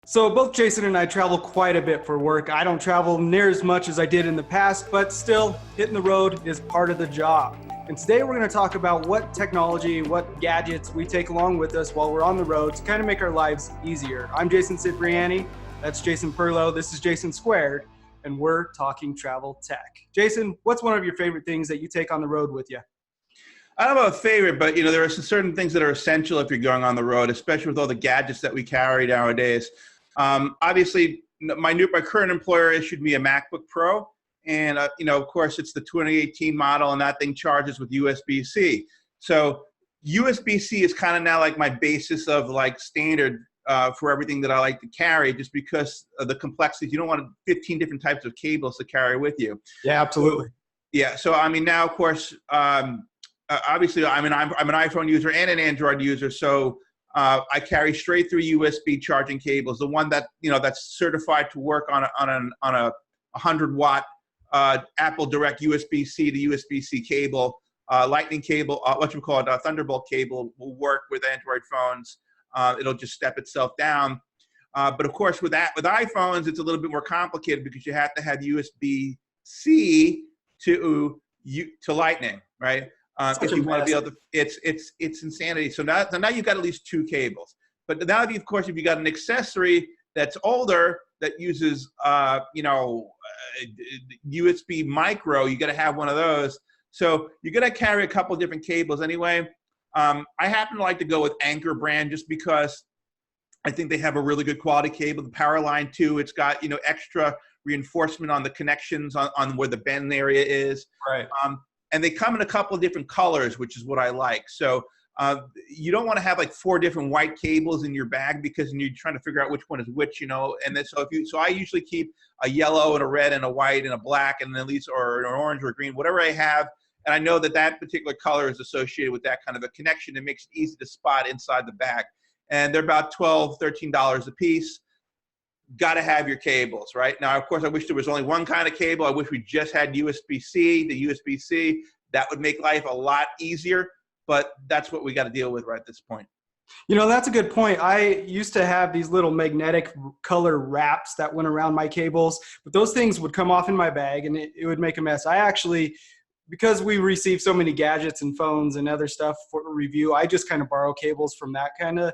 So both Jason and I travel quite a bit for work. I don't travel near as much as I did in the past, but still, hitting the road is part of the job. And today we're going to talk about what technology, what gadgets we take along with us while we're on the road to kind of make our lives easier. I'm Jason Cipriani. That's Jason Perlow. This is Jason Squared, and we're talking travel tech. Jason, what's one of your favorite things that you take on the road with you? I don't know a favorite, but there are some certain things that are essential if you're going on the road, especially with all the gadgets that we carry nowadays. Obviously, my current employer issued me a MacBook Pro, and of course, it's the 2018 model, and that thing charges with USB-C. So USB-C is kind of now like my basis of like standard for everything that I like to carry, just because of the complexity. You don't want 15 different types of cables to carry with you. Yeah, absolutely. Yeah. So I mean, now of course. Obviously, I'm an iPhone user and an Android user, so I carry straight through USB charging cables. The one that that's certified to work on a 100-watt Apple Direct USB-C to USB-C cable, Lightning cable, a Thunderbolt cable will work with Android phones. It'll just step itself down. But of course, with iPhones, it's a little bit more complicated because you have to have USB-C to Lightning, right? If you want to be able to, it's insanity. So now you've got at least two cables. But now, of course, if you got an accessory that's older that uses, USB micro, you got to have one of those. So you're going to carry a couple different cables anyway. I happen to like to go with Anker brand just because I think they have a really good quality cable. The Powerline 2, it's got extra reinforcement on the connections on where the bend area is. Right. And they come in a couple of different colors, which is what I like. So you don't want to have like 4 different white cables in your bag because you're trying to figure out which one is which, And then so I usually keep a yellow and a red and a white and a black and at least or an orange or a green, whatever I have. And I know that particular color is associated with that kind of a connection. It makes it easy to spot inside the bag. And they're about $12, $13 a piece. Got to have your cables, right? Now, of course, I wish there was only one kind of cable. I wish we just had USB-C, the USB-C. That would make life a lot easier, but that's what we got to deal with right at this point. That's a good point. I used to have these little magnetic color wraps that went around my cables, but those things would come off in my bag and it would make a mess. I actually, because we receive so many gadgets and phones and other stuff for review, I just kind of borrow cables from that kind of,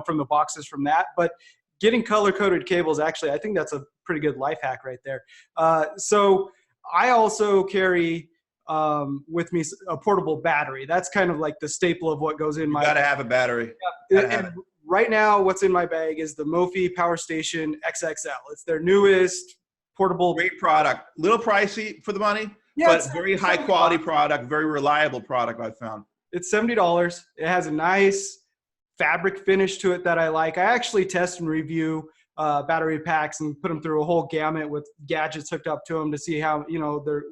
from the boxes from that. But getting color-coded cables, actually, I think that's a pretty good life hack right there. So I also carry with me a portable battery. That's kind of like the staple of what goes in my bag. You got to have a battery. Yeah. And right now, what's in my bag is the Mophie Power Station XXL. It's their newest portable. Great product. Little pricey for the money, but very high-quality product, very reliable product, I've found. It's $70. It has a nice fabric finish to it that I like. I actually test and review battery packs and put them through a whole gamut with gadgets hooked up to them to see how, their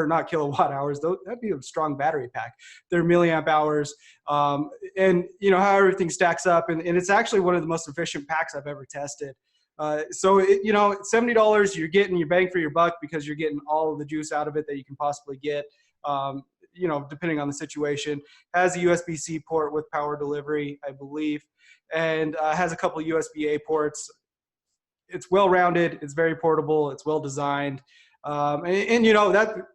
not kilowatt hours, that'd be a strong battery pack, their milliamp hours, and how everything stacks up. And it's actually one of the most efficient packs I've ever tested. So, $70, you're getting your bang for your buck because you're getting all of the juice out of it that you can possibly get. Depending on the situation, has a USB-C port with power delivery, I believe, and has a couple of USB-A ports. It's well-rounded, it's very portable, it's well-designed, and that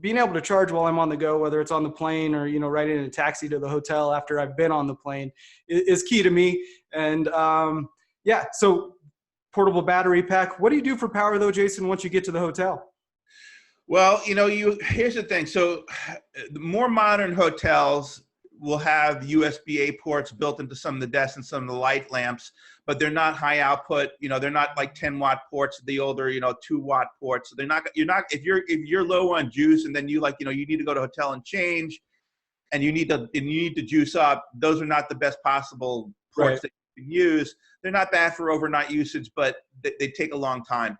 being able to charge while I'm on the go, whether it's on the plane or, right in a taxi to the hotel after I've been on the plane is key to me. And so portable battery pack. What do you do for power though, Jason, once you get to the hotel? Well, here's the thing. So the more modern hotels will have USB-A ports built into some of the desks and some of the light lamps, but they're not high output. They're not like 10-watt ports, the older, 2-watt ports. So if you're low on juice and then you need to go to a hotel and change and you need to juice up, those are not the best possible ports that you can use. They're not bad for overnight usage, but they take a long time.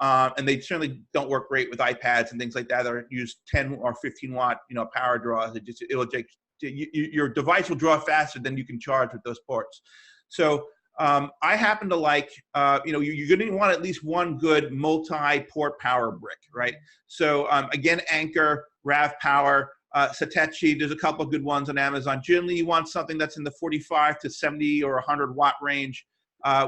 And they certainly don't work great with iPads and things like that that use 10 or 15-watt, power draws. Your device will draw faster than you can charge with those ports. So I happen to like, you're going to want at least one good multi-port power brick, right? So again, Anker, RAV Power, Satechi, there's a couple of good ones on Amazon. Generally, you want something that's in the 45 to 70 or 100 watt range.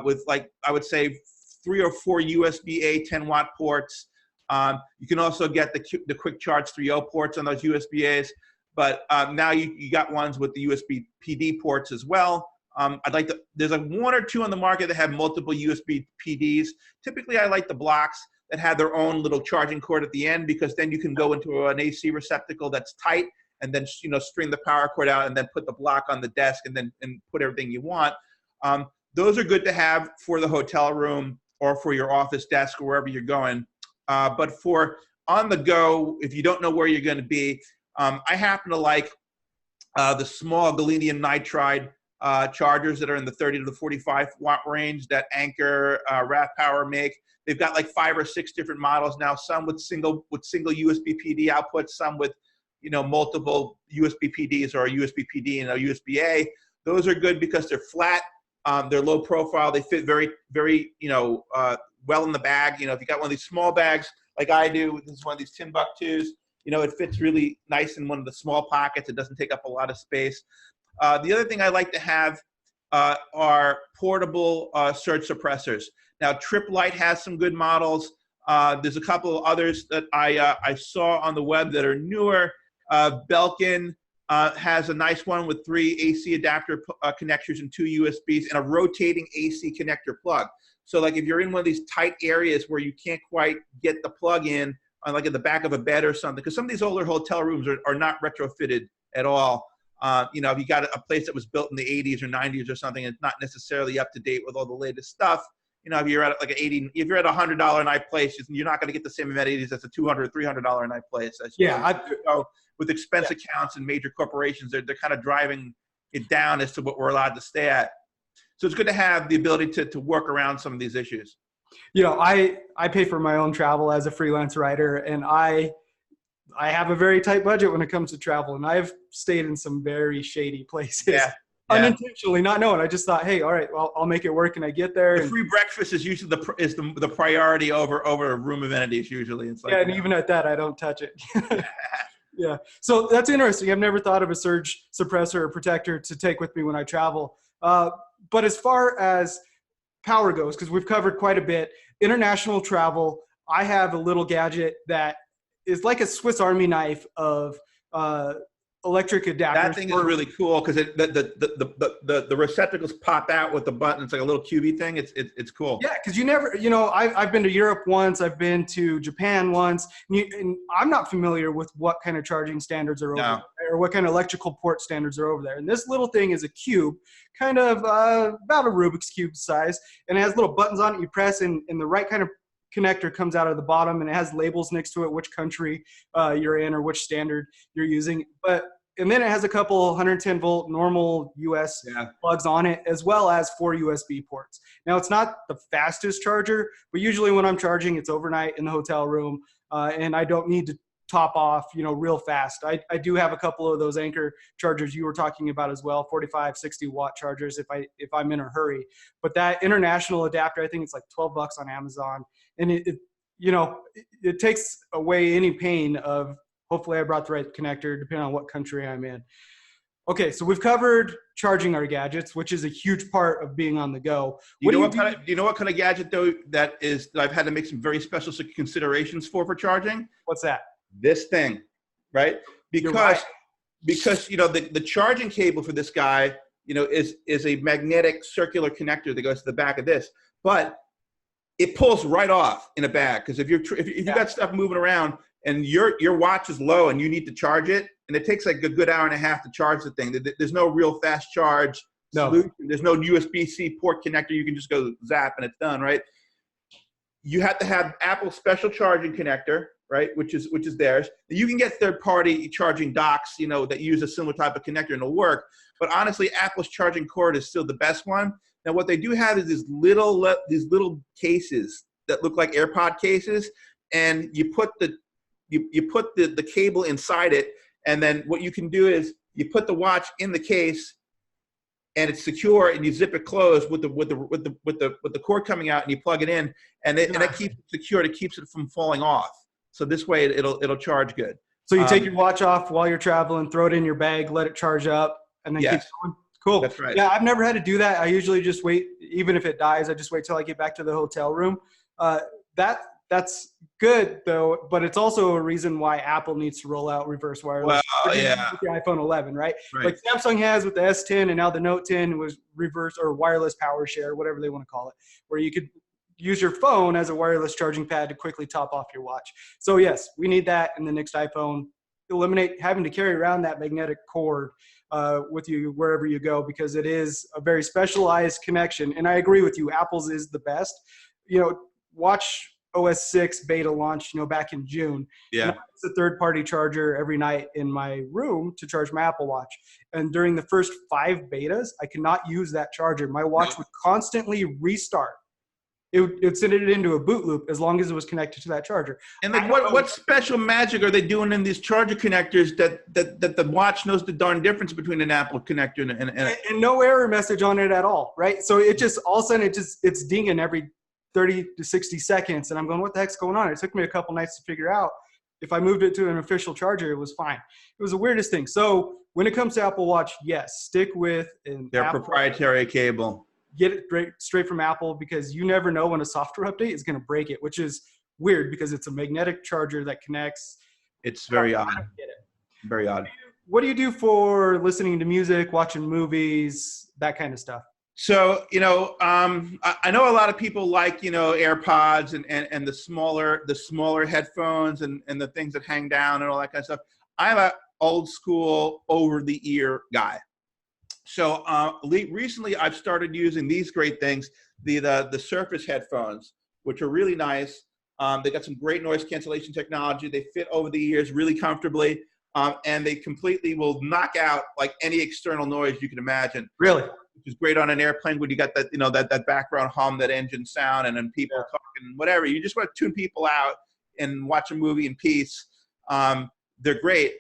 with like, I would say 3 or 4 USB-A 10-watt ports. You can also get the quick charge 3.0 ports on those USB-As, but now you got ones with the USB PD ports as well. There's like 1 or 2 on the market that have multiple USB PDs. Typically, I like the blocks that have their own little charging cord at the end, because then you can go into an AC receptacle that's tight and then, you know, string the power cord out and then put the block on the desk and put everything you want. Those are good to have for the hotel room or for your office desk or wherever you're going. But for on the go, if you don't know where you're going to be, I happen to like the small gallium nitride chargers that are in the 30 to the 45 watt range that Anker, RAV Power make. They've got like 5 or 6 different models now. Some with single USB PD outputs, some with, you know, multiple USB PDs or a USB PD and a USB A. Those are good because they're flat. They're low profile. They fit very, very, you know, well in the bag. You know, if you got one of these small bags like I do, this is one of these Timbuktus, you know, it fits really nice in one of the small pockets. It doesn't take up a lot of space. The other thing I like to have are portable surge suppressors. Now, Trip Lite has some good models. There's a couple of others that I saw on the web that are newer. Belkin has a nice one with 3 AC adapter connectors and 2 USBs and a rotating AC connector plug. So like if you're in one of these tight areas where you can't quite get the plug in, on like at the back of a bed or something, because some of these older hotel rooms are not retrofitted at all. You know, if you got a place that was built in the 80s or 90s or something, it's not necessarily up to date with all the latest stuff. You know, if you're at like if you're at $100 a night place, you're not going to get the same amenities as a $200, $300 a night place. So with expense accounts and major corporations, they're kind of driving it down as to what we're allowed to stay at. So it's good to have the ability to work around some of these issues. You know, I pay for my own travel as a freelance writer, and I have a very tight budget when it comes to travel, and I've stayed in some very shady places. Yeah. Unintentionally, not knowing. I just thought, hey, all right, well, I'll make it work, and I get there. The free breakfast is usually the priority over room amenities. Usually, it's like, yeah, and even at that, I don't touch it. Yeah, so that's interesting. I've never thought of a surge suppressor or protector to take with me when I travel. But as far as power goes, because we've covered quite a bit, international travel, I have a little gadget that is like a Swiss Army knife of electric adapters. That thing is really cool because the receptacles pop out with the button. It's like a little QV thing. It's cool. Yeah, because you never, you know, I've been to Europe once. I've been to Japan once. And I'm not familiar with what kind of charging standards are over there, or what kind of electrical port standards are over there. And this little thing is a cube, kind of about a Rubik's Cube size, and it has little buttons on it. You press, and the right kind of connector comes out of the bottom, and it has labels next to it, which country you're in or which standard you're using. And then it has a couple 110 volt normal US plugs on it, as well as 4 USB ports. Now, it's not the fastest charger, but usually when I'm charging, it's overnight in the hotel room, and I don't need to top off, you know, real fast. I do have a couple of those Anker chargers you were talking about as well, 45, 60 watt chargers if I'm in a hurry. But that international adapter, I think it's like $12 on Amazon. And it takes away any pain of, hopefully I brought the right connector, depending on what country I'm in. Okay, so we've covered charging our gadgets, which is a huge part of being on the go. Do you know what kind of gadget, though, that I've had to make some very special considerations for charging? What's that? This thing, right? Because you know, the charging cable for this guy, you know, is a magnetic circular connector that goes to the back of this. But it pulls right off in a bag, because if you got stuff moving around and your watch is low and you need to charge it, and it takes like a good hour and a half to charge the thing. There's no real fast charge solution. There's no USB-C port connector. You can just go zap and it's done, right? You have to have Apple's special charging connector, right? Which is theirs. You can get third-party charging docks, you know, that use a similar type of connector and it'll work. But honestly, Apple's charging cord is still the best one. Now, what they do have is these little cases that look like AirPod cases, and you put the cable inside it, and then what you can do is you put the watch in the case, and it's secure, and you zip it closed with the cord coming out, and you plug it in, and it keeps it secure. It keeps it from falling off. So this way, it'll charge good. So you take your watch off while you're traveling, throw it in your bag, let it charge up, and then keep going. Cool. That's right. Yeah, I've never had to do that. I usually just wait, even if it dies, I just wait till I get back to the hotel room. Uh, that's good though, but it's also a reason why Apple needs to roll out reverse wireless Well, charging yeah, with the iPhone 11, right? right. Like Samsung has with the S10 and now the Note 10 was reverse or wireless power share, whatever they want to call it, where you could use your phone as a wireless charging pad to quickly top off your watch. So yes, we need that in the next iPhone. Eliminate having to carry around that magnetic cord with you wherever you go, because it is a very specialized connection. And I agree with you, Apple's is the best. You know, watch OS 6 beta launch, you know, back in June. Yeah. And I use a third-party charger every night in my room to charge my Apple Watch. And during the first 5 betas, I could not use that charger. My watch would constantly restart. It would send it into a boot loop as long as it was connected to that charger. And like, what special magic are they doing in these charger connectors that the watch knows the darn difference between an Apple connector and no error message on it at all, right? So it just all of a sudden it's dinging every 30 to 60 seconds, and I'm going, what the heck's going on? It took me a couple nights to figure out. If I moved it to an official charger, it was fine. It was the weirdest thing. So when it comes to Apple Watch, yes, stick with their Apple proprietary cable. Get it straight from Apple, because you never know when a software update is going to break it, which is weird because it's a magnetic charger that connects. It's very odd. I don't get it. Very odd. What do you do for listening to music, watching movies, that kind of stuff? So, you know, I know a lot of people like, you know, AirPods and the smaller headphones and the things that hang down and all that kind of stuff. I'm an old school over the ear guy. So recently I've started using these great things, the Surface headphones, which are really nice. They got some great noise cancellation technology. They fit over the ears really comfortably, and they completely will knock out like any external noise you can imagine. Really? Which is great on an airplane when you got that, you know, that background hum, that engine sound, and then people talking, whatever. You just want to tune people out and watch a movie in peace. They're great.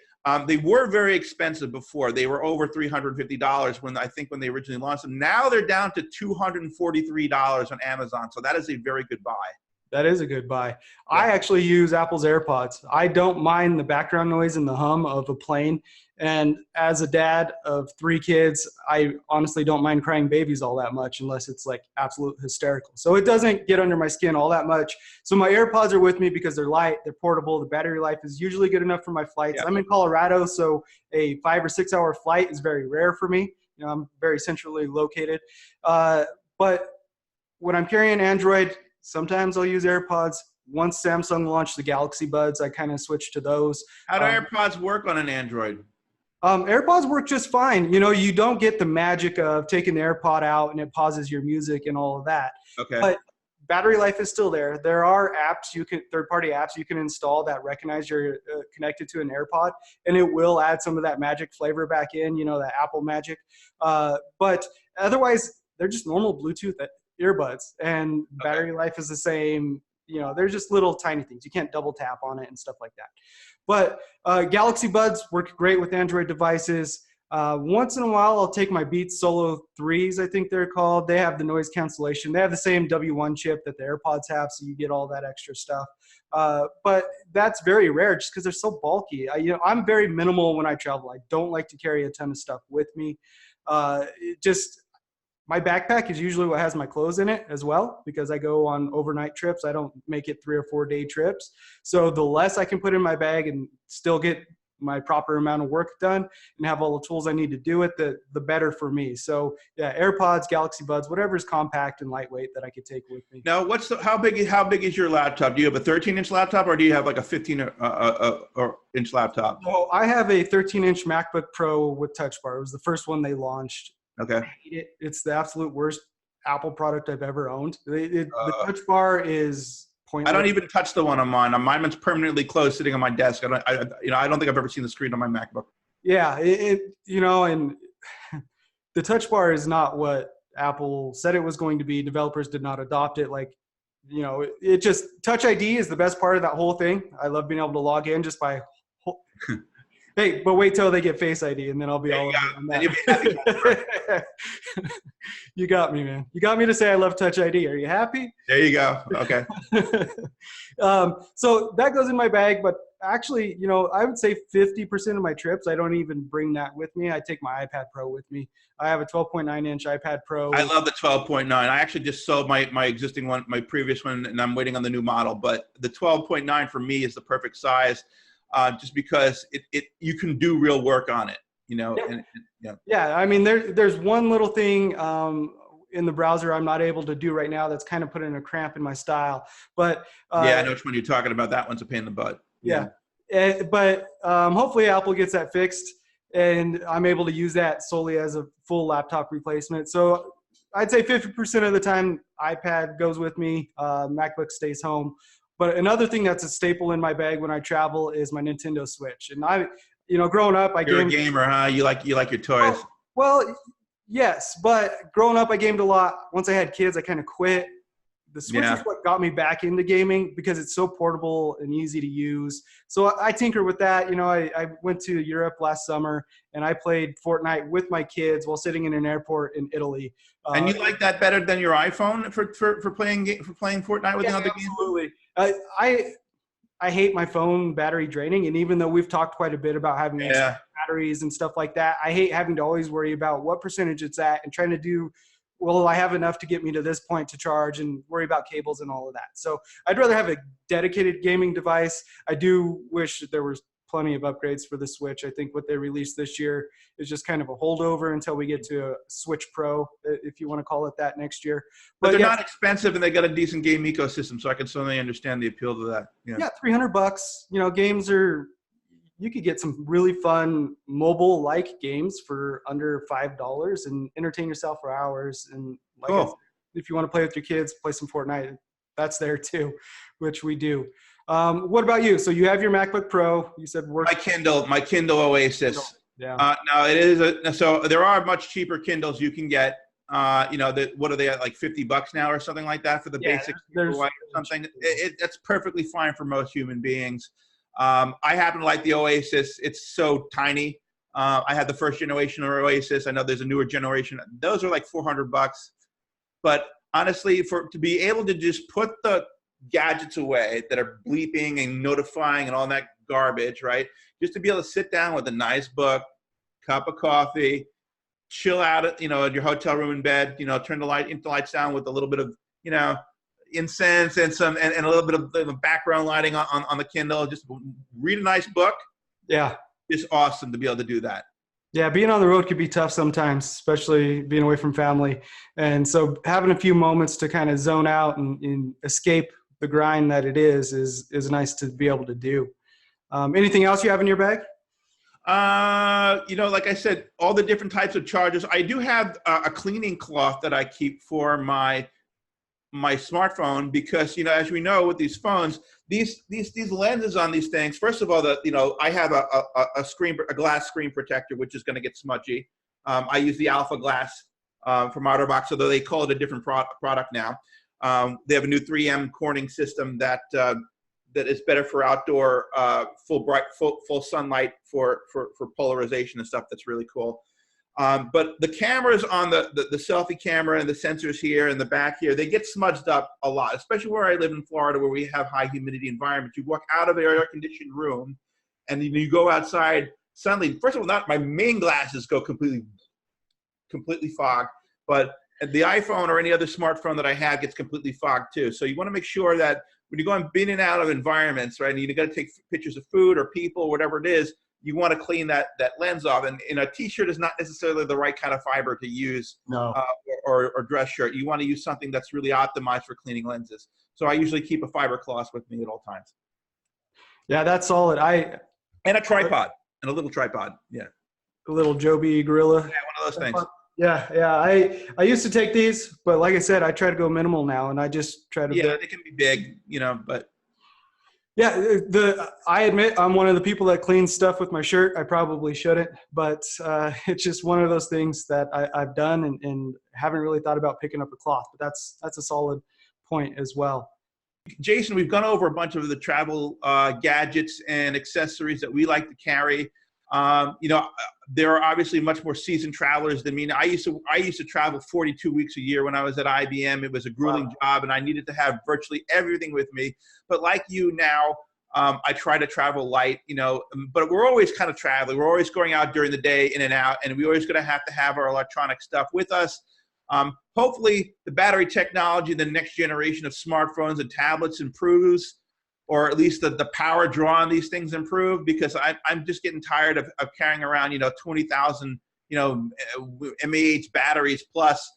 They were very expensive before. They were over $350 when they originally launched them. Now they're down to $243 on Amazon. So that is a very good buy. That is a good buy. Yeah. I actually use Apple's AirPods. I don't mind the background noise and the hum of a plane. And as a dad of 3 kids, I honestly don't mind crying babies all that much unless it's like absolute hysterical. So it doesn't get under my skin all that much. So my AirPods are with me because they're light, they're portable. The battery life is usually good enough for my flights. Yeah. I'm in Colorado, so a 5 or 6 hour flight is very rare for me. You know, I'm very centrally located. But when I'm carrying Android, sometimes I'll use AirPods. Once Samsung launched the Galaxy Buds, I kind of switched to those. How do AirPods work on an Android? AirPods work just fine. You know, you don't get the magic of taking the AirPod out and it pauses your music and all of that. Okay. But battery life is still there. There are apps third-party apps you can install that recognize you're connected to an AirPod, and it will add some of that magic flavor back in, you know, that Apple magic. But otherwise, they're just normal Bluetooth earbuds, and battery life is the same. You know, they're just little tiny things. You can't double tap on it and stuff like that. But Galaxy Buds work great with Android devices. Once in a while, I'll take my Beats Solo 3s, I think they're called. They have the noise cancellation. They have the same W1 chip that the AirPods have, so you get all that extra stuff. But that's very rare just because they're so bulky. I'm very minimal when I travel. I don't like to carry a ton of stuff with me. My backpack is usually what has my clothes in it as well, because I go on overnight trips. I don't make it 3 or 4 day trips. So the less I can put in my bag and still get my proper amount of work done and have all the tools I need to do it, the better for me. So yeah, AirPods, Galaxy Buds, whatever's compact and lightweight that I could take with me. Now, how big is your laptop? Do you have a 13-inch laptop, or do you have like a 15-inch laptop? So I have a 13-inch MacBook Pro with Touch Bar. It was the first one they launched. Okay. It's the absolute worst Apple product I've ever owned. The Touch Bar is pointless. I don't even touch the one on mine. Mine's permanently closed, sitting on my desk. I don't think I've ever seen the screen on my MacBook. Yeah, and the Touch Bar is not what Apple said it was going to be. Developers did not adopt it. It just Touch ID is the best part of that whole thing. I love being able to log in just by Hey, but wait till they get Face ID, and then I'll be There all you go. over on Then you'll be happy. that. You got me, man. You got me to say I love Touch ID. Are you happy? There you go. Okay. So that goes in my bag, but actually, you know, I would say 50% of my trips, I don't even bring that with me. I take my iPad Pro with me. I have a 12.9-inch iPad Pro. I love the 12.9. I actually just sold my existing one, my previous one, and I'm waiting on the new model. But the 12.9 for me is the perfect size, just because you can do real work on it, you know. Yeah. And yeah. Yeah, I mean, there's one little thing in the browser I'm not able to do right now that's kind of putting a cramp in my style. But Yeah, I know which one you're talking about. That one's a pain in the butt. yeah. But hopefully Apple gets that fixed, and I'm able to use that solely as a full laptop replacement. So I'd say 50% of the time iPad goes with me, MacBook stays home. But another thing that's a staple in my bag when I travel is my Nintendo Switch. And you know, growing up, I You're gamed. a gamer, huh? You like your toys. Well, yes, but growing up, I gamed a lot. Once I had kids, I kind of quit. The Switch is what got me back into gaming because it's so portable and easy to use. So I tinker with that. You know, I went to Europe last summer and I played Fortnite with my kids while sitting in an airport in Italy. And you like that better than your iPhone for playing Fortnite with another game? Absolutely. I hate my phone battery draining, and even though we've talked quite a bit about having extra batteries and stuff like that, I hate having to always worry about what percentage it's at and trying to do, well, I have enough to get me to this point to charge and worry about cables and all of that. So I'd rather have a dedicated gaming device. I do wish there was plenty of upgrades for the Switch. I think what they released this year is just kind of a holdover until we get to a Switch Pro, if you want to call it that, next year. But they're not expensive, and they got a decent game ecosystem, so I can certainly understand the appeal to that. Yeah, $300. You know, games are, you could get some really fun mobile-like games for under $5 and entertain yourself for hours. And like I said, if you want to play with your kids, play some Fortnite, that's there too, which we do. What about you? So you have your MacBook Pro. You said work. My Kindle Oasis. Yeah. Now it is so there are much cheaper Kindles you can get. You know, what are they at, like $50 now or something like that for the basic or something? That's perfectly fine for most human beings. I happen to like the Oasis. It's so tiny. I had the first generation of Oasis. I know there's a newer generation. Those are like $400. But honestly, to be able to just put the gadgets away that are bleeping and notifying and all that garbage, right? Just to be able to sit down with a nice book, cup of coffee, chill out at, you know, at your hotel room in bed, you know, turn the lights down with a little bit of, you know, incense and a little bit of the background lighting on the Kindle, just read a nice book. Yeah. It's awesome to be able to do that. Yeah, being on the road could be tough sometimes, especially being away from family. And so having a few moments to kind of zone out and escape the grind that it is nice to be able to do. Anything else you have in your bag? You know, like I said, all the different types of chargers. I do have a cleaning cloth that I keep for my smartphone because, you know, as we know with these phones, these lenses on these things. First of all, I have a glass screen protector which is going to get smudgy. I use the Alpha Glass from OtterBox, although they call it a different product now. They have a new 3M Corning system that is better for outdoor full sunlight for polarization and stuff. That's really cool. But the cameras on the selfie camera and the sensors here and the back here, they get smudged up a lot, especially where I live in Florida where we have high humidity environment. You walk out of an air-conditioned room and then you go outside, suddenly, first of all, my main glasses go completely fogged, but the iPhone or any other smartphone that I have gets completely fogged too. So you want to make sure that when you go in and out of environments, right, and you got to take pictures of food or people or whatever it is, you want to clean that lens off. And a T-shirt is not necessarily the right kind of fiber to use. No. Or dress shirt. You want to use something that's really optimized for cleaning lenses. So I usually keep a fiber cloth with me at all times. Yeah, that's solid. And a tripod. And a little tripod. Yeah. A little Joby Gorilla. Yeah, one of those things. Yeah. I used to take these, but like I said, I try to go minimal now, and I just try to. Yeah, they can be big, you know, but. Yeah, I admit I'm one of the people that cleans stuff with my shirt. I probably shouldn't, but it's just one of those things that I've done and haven't really thought about picking up a cloth. But that's a solid point as well. Jason, we've gone over a bunch of the travel gadgets and accessories that we like to carry. You know, there are obviously much more seasoned travelers than me. I used to travel 42 weeks a year when I was at IBM. It was a grueling job, and I needed to have virtually everything with me. But like you now, I try to travel light, you know, but we're always kind of traveling. We're always going out during the day, in and out, and we're always going to have our electronic stuff with us. Hopefully, the battery technology, the next generation of smartphones and tablets improves, or at least the power draw on these things improve, because I'm just getting tired of carrying around, you know, 20,000, you know, mAh batteries plus,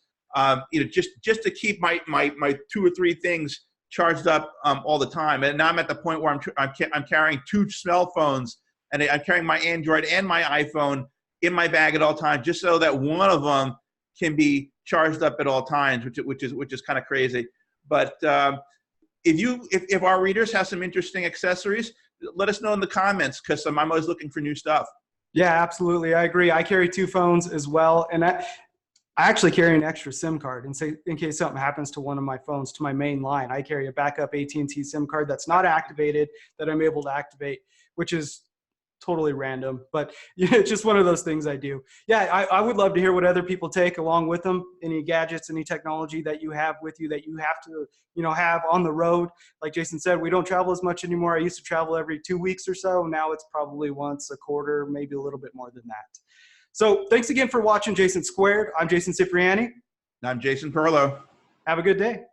you know, just to keep my 2 or 3 things charged up all the time. And now I'm at the point where I'm carrying 2 cell phones, and I'm carrying my Android and my iPhone in my bag at all times, just so that one of them can be charged up at all times, which is kind of crazy. But if our readers have some interesting accessories, let us know in the comments, because I'm always looking for new stuff. Yeah, absolutely. I agree. I carry 2 phones as well. And I actually carry an extra SIM card in case something happens to one of my phones, to my main line. I carry a backup AT&T SIM card that's not activated, that I'm able to activate, which is totally random, but yeah, it's just one of those things I do. Yeah, I would love to hear what other people take along with them. Any gadgets, any technology that you have with you that you have to, you know, have on the road. Like Jason said, we don't travel as much anymore. I used to travel every 2 weeks or so. Now it's probably once a quarter, maybe a little bit more than that. So thanks again for watching Jason Squared. I'm Jason Cipriani. I'm Jason Perlow. Have a good day.